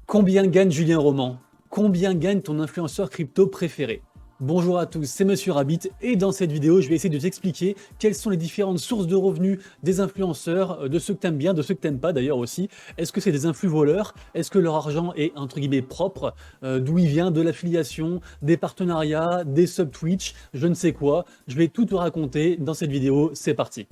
Combien gagne Julien Roman? Combien gagne ton influenceur crypto préféré? Bonjour à tous, c'est Monsieur Rabbit et dans cette vidéo, je vais essayer de t'expliquer quelles sont les différentes sources de revenus des influenceurs, de ceux que t'aimes bien, de ceux que t'aimes pas d'ailleurs aussi. Est-ce que c'est des influx voleurs? Est-ce que leur argent est entre guillemets propre? D'où il vient? De l'affiliation, des partenariats, des subs Twitch, je ne sais quoi. Je vais tout te raconter dans cette vidéo, c'est parti.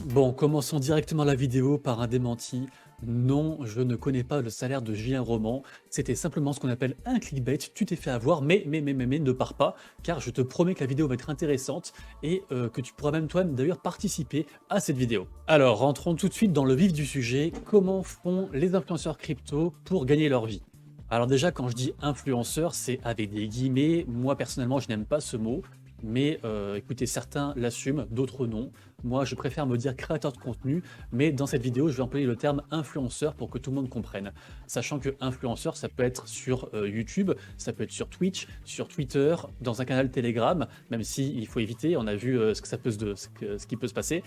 Bon, commençons directement la vidéo par un démenti. Non, je ne connais pas le salaire de Julien Roman. C'était simplement ce qu'on appelle un clickbait. Tu t'es fait avoir, mais ne pars pas, car je te promets que la vidéo va être intéressante et que tu pourras même toi-même d'ailleurs participer à cette vidéo. Alors, rentrons tout de suite dans le vif du sujet. Comment font les influenceurs crypto pour gagner leur vie? Alors déjà, quand je dis influenceur, c'est avec des guillemets. Moi, personnellement, je n'aime pas ce mot. Mais écoutez, certains l'assument, d'autres non. Moi, je préfère me dire créateur de contenu, mais dans cette vidéo, je vais employer le terme influenceur pour que tout le monde comprenne. Sachant que influenceur, ça peut être sur YouTube, ça peut être sur Twitch, sur Twitter, dans un canal Telegram, même si il faut éviter, on a vu ce qui peut se passer.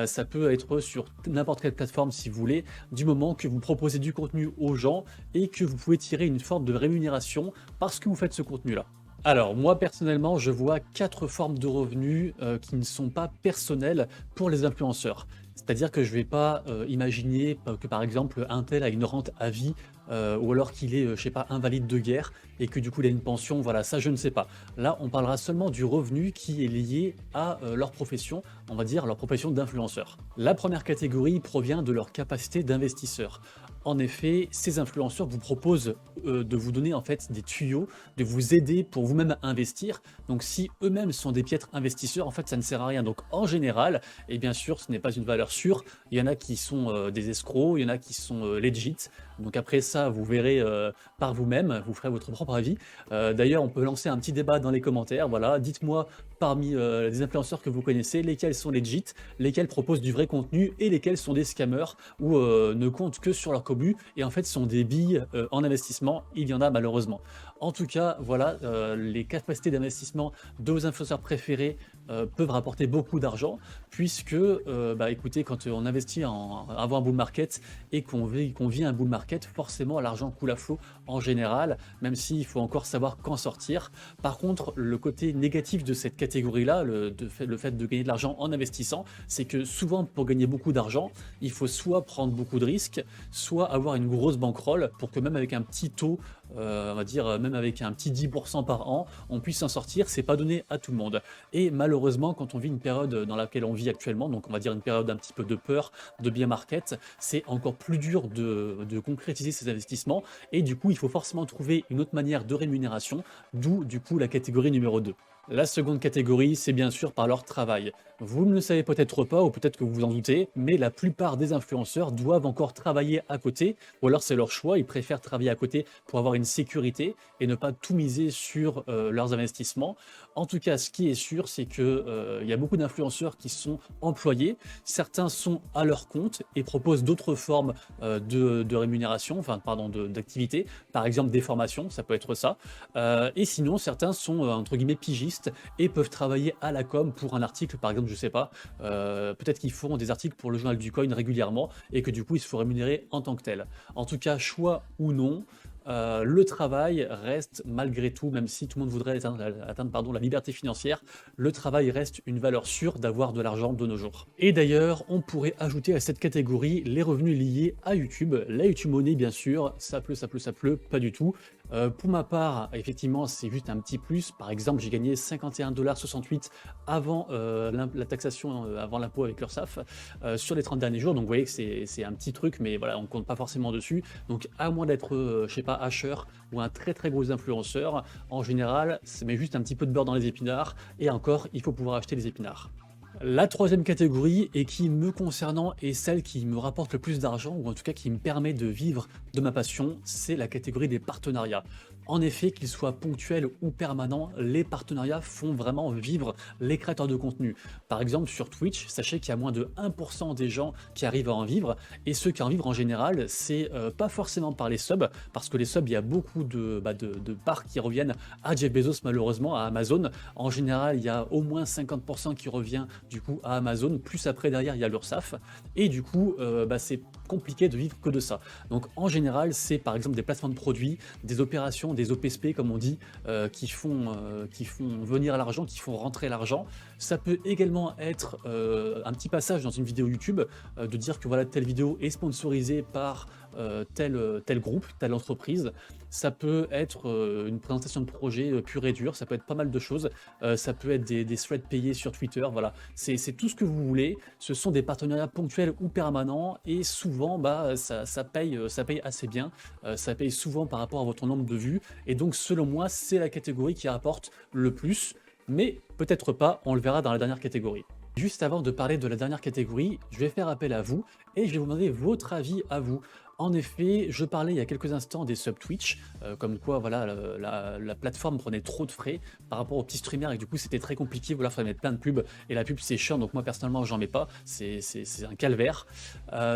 Ça peut être sur n'importe quelle plateforme si vous voulez, du moment que vous proposez du contenu aux gens et que vous pouvez tirer une forme de rémunération parce que vous faites ce contenu-là. Alors moi personnellement, je vois 4 formes de revenus qui ne sont pas personnelles pour les influenceurs. C'est-à-dire que je ne vais pas imaginer que par exemple un tel a une rente à vie ou alors qu'il est, je sais pas, invalide de guerre et que du coup il a une pension, voilà, ça je ne sais pas. Là, on parlera seulement du revenu qui est lié à leur profession, on va dire leur profession d'influenceur. La première catégorie provient de leur capacité d'investisseur. En effet, ces influenceurs vous proposent de vous donner en fait des tuyaux, de vous aider pour vous-même investir. Donc si eux-mêmes sont des piètres investisseurs, en fait ça ne sert à rien. Donc en général, et bien sûr ce n'est pas une valeur sûre, il y en a qui sont des escrocs, il y en a qui sont legit. Donc après ça, vous verrez par vous-même, vous ferez votre propre avis. D'ailleurs, on peut lancer un petit débat dans les commentaires. Voilà, dites-moi parmi les influenceurs que vous connaissez, lesquels sont legit, lesquels proposent du vrai contenu et lesquels sont des scammers ou ne comptent que sur leur cobu et en fait sont des billes en investissement. Il y en a malheureusement. En tout cas, voilà, les capacités d'investissement de vos influenceurs préférés peuvent rapporter beaucoup d'argent puisque, écoutez, quand on investit avant un bull market et qu'on vit un bull market, forcément l'argent coule à flot en général, même s'il faut encore savoir quand sortir. Par contre, le côté négatif de cette catégorie-là, le fait de gagner de l'argent en investissant, c'est que souvent pour gagner beaucoup d'argent, il faut soit prendre beaucoup de risques, soit avoir une grosse bankroll pour que même avec un petit taux, on va dire même avec un petit 10% par an, on puisse s'en sortir. C'est pas donné à tout le monde. Et malheureusement, quand on vit une période dans laquelle on vit actuellement, donc on va dire une période un petit peu de peur, de bear market, c'est encore plus dur de concrétiser ces investissements et du coup, il faut forcément trouver une autre manière de rémunération, d'où du coup la catégorie numéro 2. La seconde catégorie, c'est bien sûr par leur travail. Vous ne le savez peut-être pas, ou peut-être que vous vous en doutez, mais la plupart des influenceurs doivent encore travailler à côté, ou alors c'est leur choix, ils préfèrent travailler à côté pour avoir une sécurité et ne pas tout miser sur leurs investissements. En tout cas, ce qui est sûr, c'est que il y a beaucoup d'influenceurs qui sont employés, certains sont à leur compte et proposent d'autres formes de rémunération, enfin pardon, d'activité, par exemple des formations, ça peut être ça. Et sinon, certains sont entre guillemets pigistes et peuvent travailler à la com pour un article, par exemple, je sais pas, peut-être qu'ils font des articles pour le journal du coin régulièrement et que du coup ils se font rémunérer en tant que tel. En tout cas, choix ou non, le travail reste malgré tout, même si tout le monde voudrait atteindre la liberté financière, le travail reste une valeur sûre d'avoir de l'argent de nos jours. Et d'ailleurs, on pourrait ajouter à cette catégorie les revenus liés à YouTube, la YouTube Money bien sûr, ça pleut, pas du tout. Pour ma part, effectivement, c'est juste un petit plus. Par exemple, j'ai gagné 51,68 $ avant la taxation, avant l'impôt avec l'URSSAF, sur les 30 derniers jours. Donc vous voyez que c'est un petit truc, mais voilà, on compte pas forcément dessus. Donc à moins d'être, je sais pas, hasher ou un très très gros influenceur, en général, ça met juste un petit peu de beurre dans les épinards. Et encore, il faut pouvoir acheter les épinards. La troisième catégorie, et qui me concernant est celle qui me rapporte le plus d'argent, ou en tout cas qui me permet de vivre de ma passion, c'est la catégorie des partenariats. En effet, qu'ils soient ponctuels ou permanents, les partenariats font vraiment vivre les créateurs de contenu. Par exemple, sur Twitch, sachez qu'il y a moins de 1% des gens qui arrivent à en vivre, et ceux qui en vivent en général, c'est pas forcément par les subs, parce que les subs, il y a beaucoup de parts qui reviennent à Jeff Bezos, malheureusement, à Amazon. En général, il y a au moins 50% qui revient du coup à Amazon, plus après derrière, il y a l'URSSAF, et du coup, c'est compliqué de vivre que de ça. Donc en général, c'est par exemple des placements de produits, des opérations, des OPSP comme on dit, qui font venir l'argent, qui font rentrer l'argent. Ça peut également être un petit passage dans une vidéo YouTube, de dire que voilà, telle vidéo est sponsorisée par tel groupe, telle entreprise. Ça peut être une présentation de projet pur et dur, ça peut être pas mal de choses. Ça peut être des threads payés sur Twitter, voilà. C'est tout ce que vous voulez. Ce sont des partenariats ponctuels ou permanents, et souvent ça paye assez bien. Ça paye souvent par rapport à votre nombre de vues, et donc selon moi, c'est la catégorie qui rapporte le plus, mais peut-être pas, on le verra dans la dernière catégorie. Juste avant de parler de la dernière catégorie, je vais faire appel à vous et je vais vous demander votre avis à vous. En effet, je parlais il y a quelques instants des subs Twitch, comme quoi voilà, la plateforme prenait trop de frais par rapport aux petits streamers, et du coup c'était très compliqué, voilà, il fallait mettre plein de pubs, et la pub c'est chiant, donc moi personnellement j'en mets pas, c'est un calvaire.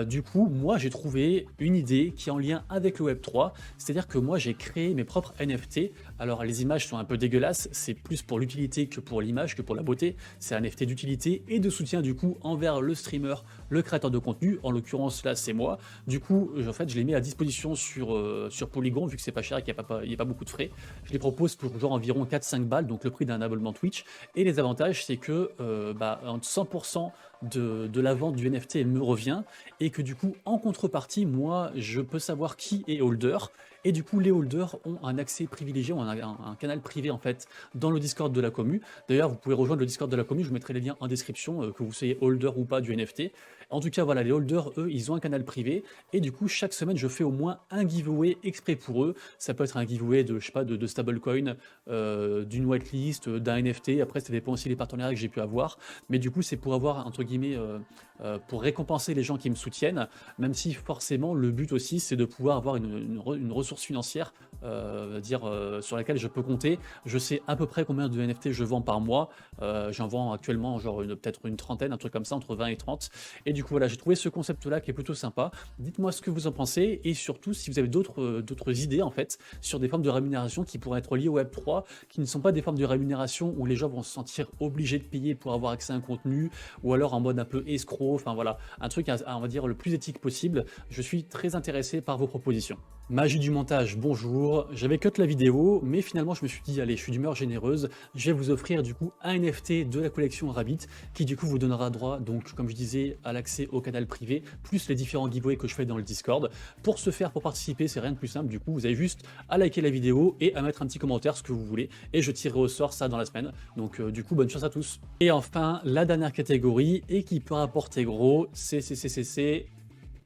Du coup, moi j'ai trouvé une idée qui est en lien avec le Web3, c'est-à-dire que moi j'ai créé mes propres NFT. Alors les images sont un peu dégueulasses, c'est plus pour l'utilité que pour l'image, que pour la beauté, c'est un NFT d'utilité et de soutien du coup envers le streamer, le créateur de contenu, en l'occurrence là c'est moi. Du coup, en fait, je les mets à disposition sur Polygon, vu que c'est pas cher et qu'il n'y a pas beaucoup de frais. Je les propose pour genre environ 4-5 balles, donc le prix d'un abonnement Twitch. Et les avantages, c'est que 100% de la vente du NFT me revient, et que du coup, en contrepartie, moi, je peux savoir qui est holder. Et du coup, les holders ont un accès privilégié, ont un canal privé en fait dans le Discord de la commu. D'ailleurs, vous pouvez rejoindre le Discord de la commu, je vous mettrai les liens en description, que vous soyez holder ou pas du NFT. En tout cas, voilà, les holders, eux, ils ont un canal privé, et du coup, chaque semaine, je fais au moins un giveaway exprès pour eux. Ça peut être un giveaway de, je sais pas, de stablecoin, d'une whitelist, d'un NFT. Après, ça dépend aussi des partenariats que j'ai pu avoir. Mais du coup, c'est pour avoir, entre guillemets, pour récompenser les gens qui me soutiennent, même si forcément, le but aussi, c'est de pouvoir avoir une ressource financière, sur laquelle je peux compter. Je sais à peu près combien de NFT je vends par mois. J'en vends actuellement genre peut-être une trentaine, un truc comme ça, entre 20 et 30. Et du coup, voilà, j'ai trouvé ce concept-là qui est plutôt sympa. Dites-moi ce que vous en pensez, et surtout si vous avez d'autres idées en fait sur des formes de rémunération qui pourraient être liées au Web3, qui ne sont pas des formes de rémunération où les gens vont se sentir obligés de payer pour avoir accès à un contenu, ou alors en mode un peu escroc, enfin voilà, un truc on va dire le plus éthique possible. Je suis très intéressé par vos propositions. Magie du montage, bonjour. J'avais cut la vidéo, mais finalement je me suis dit, allez, je suis d'humeur généreuse, je vais vous offrir du coup un NFT de la collection Rabbit, qui du coup vous donnera droit, donc comme je disais, à l'accès au canal privé, plus les différents giveaways que je fais dans le Discord. Pour ce faire, pour participer, c'est rien de plus simple, du coup vous avez juste à liker la vidéo et à mettre un petit commentaire, ce que vous voulez, et je tirerai au sort ça dans la semaine. Donc du coup, bonne chance à tous. Et enfin, la dernière catégorie, et qui peut rapporter gros, c'est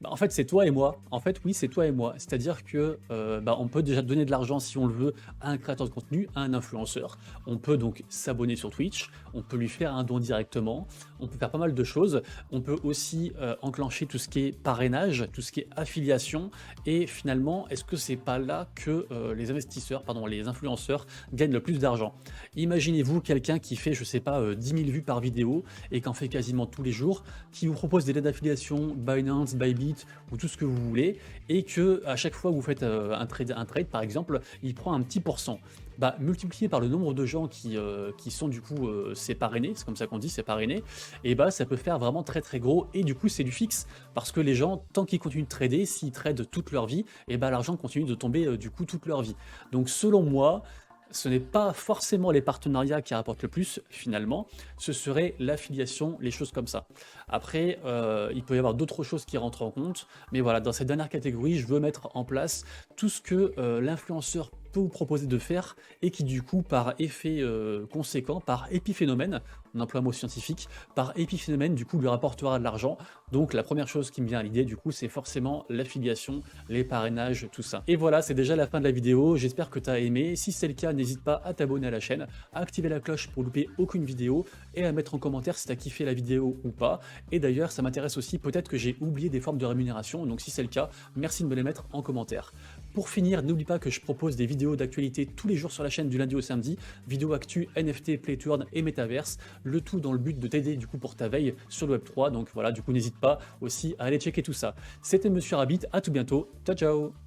en fait, c'est toi et moi. En fait, oui, c'est toi et moi. C'est-à-dire que on peut déjà donner de l'argent si on le veut à un créateur de contenu, à un influenceur. On peut donc s'abonner sur Twitch, on peut lui faire un don directement, on peut faire pas mal de choses. On peut aussi enclencher tout ce qui est parrainage, tout ce qui est affiliation. Et finalement, est-ce que c'est pas là que les influenceurs gagnent le plus d'argent? Imaginez-vous quelqu'un qui fait, je sais pas, 10 000 vues par vidéo et qu'en fait quasiment tous les jours, qui vous propose des liens d'affiliation, Binance, Bybit ou tout ce que vous voulez, et que à chaque fois que vous faites un trade par exemple, il prend un petit pourcent. Multiplié par le nombre de gens qui sont du coup c'est parrainé, c'est comme ça qu'on dit, c'est parrainé, et ça peut faire vraiment très très gros, et du coup c'est du fixe, parce que les gens, tant qu'ils continuent de trader, s'ils tradent toute leur vie, et l'argent continue de tomber du coup toute leur vie. Donc selon moi, ce n'est pas forcément les partenariats qui rapportent le plus finalement, ce serait l'affiliation, les choses comme ça. Après, il peut y avoir d'autres choses qui rentrent en compte, mais voilà, dans cette dernière catégorie, je veux mettre en place tout ce que l'influenceur peut vous proposer de faire, et qui du coup, par effet conséquent, par épiphénomène, on emploie un mot scientifique, par épiphénomène, du coup, lui rapportera de l'argent. Donc la première chose qui me vient à l'idée, du coup, c'est forcément l'affiliation, les parrainages, tout ça. Et voilà, c'est déjà la fin de la vidéo, j'espère que tu as aimé. Si c'est le cas, n'hésite pas à t'abonner à la chaîne, à activer la cloche pour louper aucune vidéo, et à mettre en commentaire si tu as kiffé la vidéo ou pas. Et d'ailleurs, ça m'intéresse aussi, peut-être que j'ai oublié des formes de rémunération, donc si c'est le cas, merci de me les mettre en commentaire. Pour finir, n'oublie pas que je propose des vidéos d'actualité tous les jours sur la chaîne du lundi au samedi, vidéos actu, NFT, Playturn et Metaverse, le tout dans le but de t'aider du coup pour ta veille sur le Web3, donc voilà, du coup n'hésite pas aussi à aller checker tout ça. C'était Monsieur Rabbit, à tout bientôt, ciao ciao.